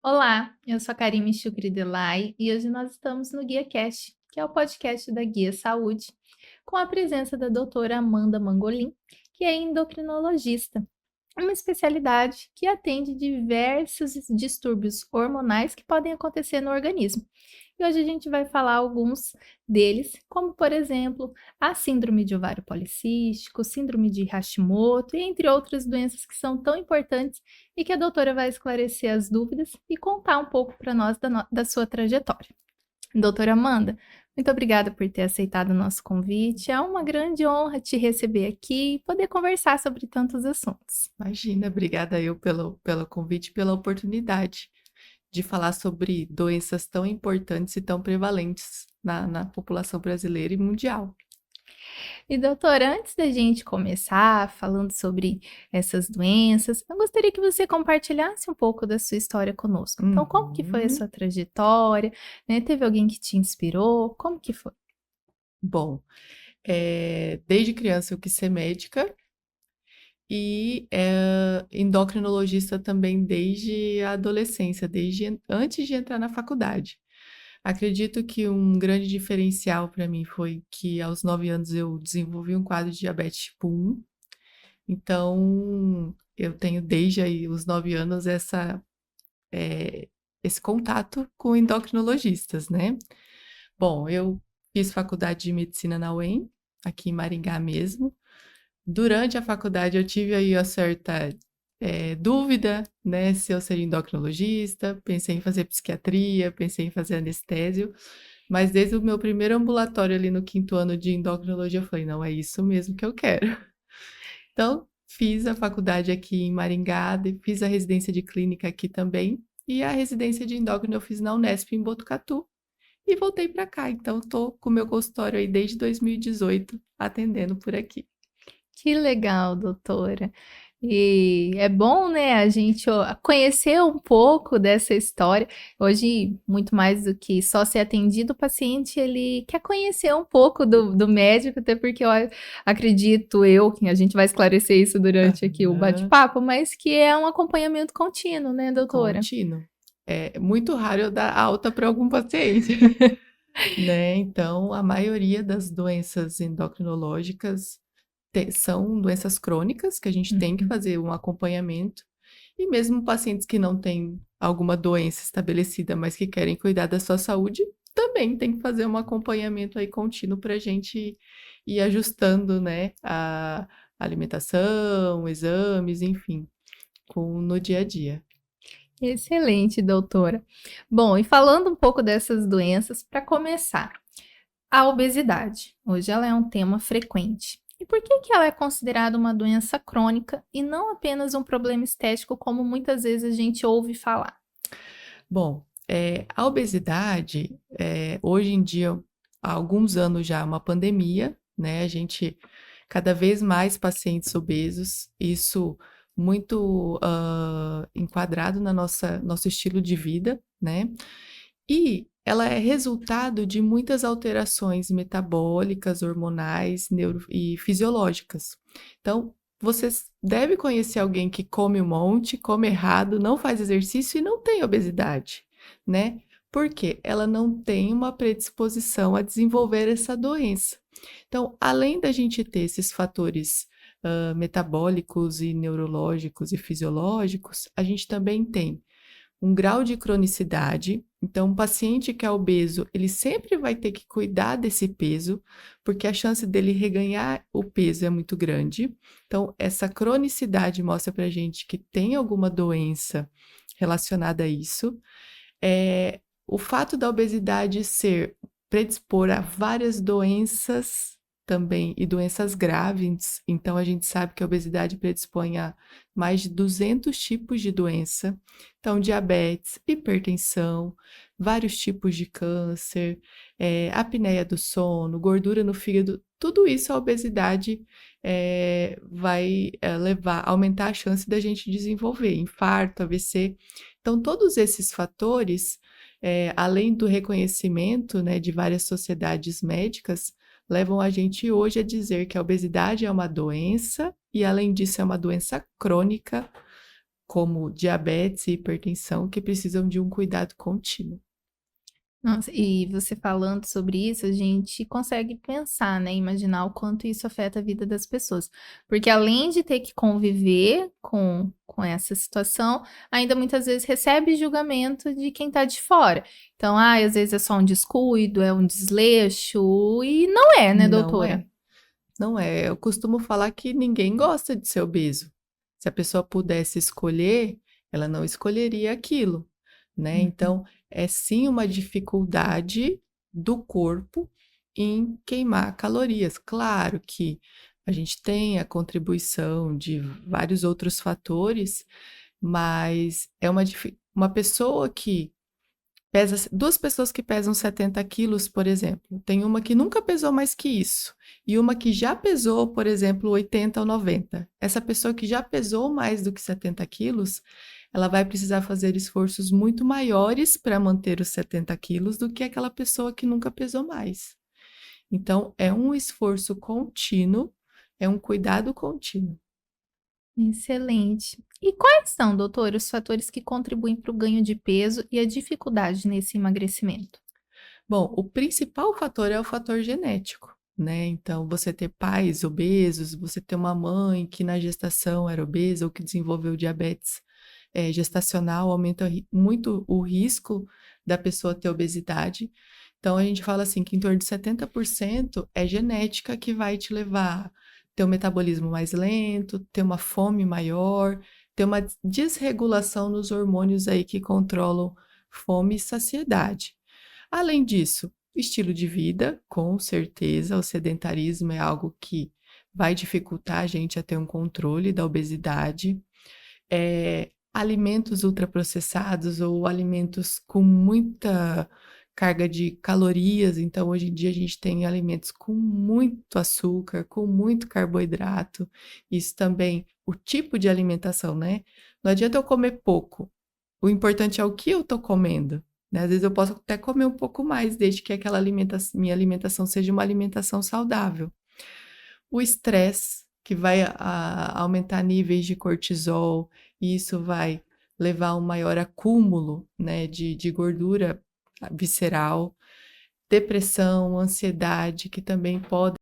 Olá, eu sou a Karime Shukri-Delai e hoje nós estamos no Guia Cast, que é o podcast da Guia Saúde, com a presença da doutora Amanda Mangolin, que é endocrinologista, uma especialidade que atende diversos distúrbios hormonais que podem acontecer no organismo. E hoje a gente vai falar alguns deles, como por exemplo, a síndrome de ovário policístico, síndrome de Hashimoto, e entre outras doenças que são tão importantes e que a doutora vai esclarecer as dúvidas e contar um pouco para nós da sua trajetória. Doutora Amanda, muito obrigada por ter aceitado o nosso convite. É uma grande honra te receber aqui e poder conversar sobre tantos assuntos. Imagina, obrigada eu pelo convite e pela oportunidade de falar sobre doenças tão importantes e tão prevalentes na população brasileira e mundial. E doutora, antes da gente começar falando sobre essas doenças, eu gostaria que você compartilhasse um pouco da sua história conosco. Então, como que foi a Uhum. sua trajetória, né? Teve alguém que te inspirou? Como que foi? Bom, desde criança eu quis ser médica e endocrinologista também desde a adolescência, desde antes de entrar na faculdade. Acredito que um grande diferencial para mim foi que aos 9 anos eu desenvolvi um quadro de diabetes tipo 1. Então, eu tenho desde aí os 9 anos eh, esse contato com endocrinologistas, né. Bom, eu fiz faculdade de medicina na UEM, aqui em Maringá mesmo. Durante a faculdade eu tive aí a certa, dúvida, né, se eu seria endocrinologista, pensei em fazer psiquiatria, pensei em fazer anestésio, mas desde o meu primeiro ambulatório ali no 5º ano de endocrinologia eu falei: "Não, é isso mesmo que eu quero". Então, fiz a faculdade aqui em Maringá, fiz a residência de clínica aqui também, e a residência de endócrino eu fiz na Unesp em Botucatu, e voltei para cá. Então, estou com o meu consultório aí desde 2018, atendendo por aqui. Que legal, doutora. E é bom, né, a gente conhecer um pouco dessa história. Hoje, muito mais do que só ser atendido, o paciente ele quer conhecer um pouco do médico, até porque acredito eu, que a gente vai esclarecer isso durante aqui o Aham, bate-papo, mas que é um acompanhamento contínuo, né, doutora? contínuo. É muito raro eu dar alta para algum paciente, né. Então, a maioria das doenças endocrinológicas são doenças crônicas que a gente tem que Uhum. fazer um acompanhamento. E mesmo pacientes que não têm alguma doença estabelecida, mas que querem cuidar da sua saúde, também tem que fazer um acompanhamento aí contínuo para a gente ir ajustando, né, a alimentação, exames, enfim, no dia a dia. Excelente, doutora. Bom, e falando um pouco dessas doenças, para começar. A obesidade. Hoje ela é um tema frequente. E por que ela é considerada uma doença crônica e não apenas um problema estético, como muitas vezes a gente ouve falar? Bom, a obesidade, hoje em dia, há alguns anos já, é uma pandemia, né, a gente cada vez mais pacientes obesos, isso muito, enquadrado na nosso estilo de vida, né, e ela é resultado de muitas alterações metabólicas, hormonais, neuro e fisiológicas. Então, deve conhecer alguém que come um monte, come errado, não faz exercício e não tem obesidade, né. Por quê? Ela não tem uma predisposição a desenvolver essa doença. Então, além da gente ter esses fatores, metabólicos e neurológicos e fisiológicos, a gente também tem um grau de cronicidade. Então, um paciente que é obeso, ele sempre vai ter que cuidar desse peso, porque a chance dele reganhar o peso é muito grande. Então, essa cronicidade mostra pra gente que tem alguma doença relacionada a isso. O fato da obesidade predispor a várias doenças também, e doenças graves, então a gente sabe que a obesidade predispõe a mais de 200 tipos de doença. Então, diabetes, hipertensão, vários tipos de câncer, apneia do sono, gordura no fígado, tudo isso a obesidade, vai, aumentar a chance da gente desenvolver infarto, AVC. Então, todos esses fatores, além do reconhecimento, né, de várias sociedades médicas, levam a gente hoje a dizer que a obesidade é uma doença e, além disso, é uma doença crônica como diabetes e hipertensão, que precisam de um cuidado contínuo. Nossa, e você falando sobre isso, a gente consegue pensar, né, imaginar o quanto isso afeta a vida das pessoas. Porque além de ter que conviver com essa situação, ainda muitas vezes recebe julgamento de quem tá de fora. Então, às vezes é só um descuido, é um desleixo, e não é, né, Não doutora? é, não é. Eu costumo falar que ninguém gosta de ser obeso. Se a pessoa pudesse escolher, ela não escolheria aquilo, né? Uhum. Então, é sim uma dificuldade do corpo em queimar calorias. Claro que a gente tem a contribuição de vários outros fatores, mas é uma pessoa que duas pessoas que pesam 70 quilos, por exemplo, tem uma que nunca pesou mais que isso, e uma que já pesou, por exemplo, 80 ou 90. Essa pessoa que já pesou mais do que 70 quilos, ela vai precisar fazer esforços muito maiores para manter os 70 quilos do que aquela pessoa que nunca pesou mais. Então, é um esforço contínuo, é um cuidado contínuo. Excelente. E quais são, doutora, os fatores que contribuem para o ganho de peso e a dificuldade nesse emagrecimento? Bom, o principal fator é o fator genético, né? Então, você ter pais obesos, você ter uma mãe que na gestação era obesa ou que desenvolveu diabetes gestacional, aumenta muito o risco da pessoa ter obesidade. Então, a gente fala assim que em torno de 70% é genética que vai te levar a ter um metabolismo mais lento, ter uma fome maior, ter uma desregulação nos hormônios aí que controlam fome e saciedade. Além disso, estilo de vida, com certeza, o sedentarismo é algo que vai dificultar a gente a ter um controle da obesidade. Alimentos ultraprocessados ou alimentos com muita carga de calorias, então hoje em dia a gente tem alimentos com muito açúcar, com muito carboidrato. Isso também, o tipo de alimentação, né? Não adianta eu comer pouco. O importante é o que eu tô comendo, né? Às vezes eu posso até comer um pouco mais, desde que aquela minha alimentação seja uma alimentação saudável. O estresse, que vai aumentar níveis de cortisol, e isso vai levar a um maior acúmulo, né, de gordura visceral, depressão, ansiedade, que também podem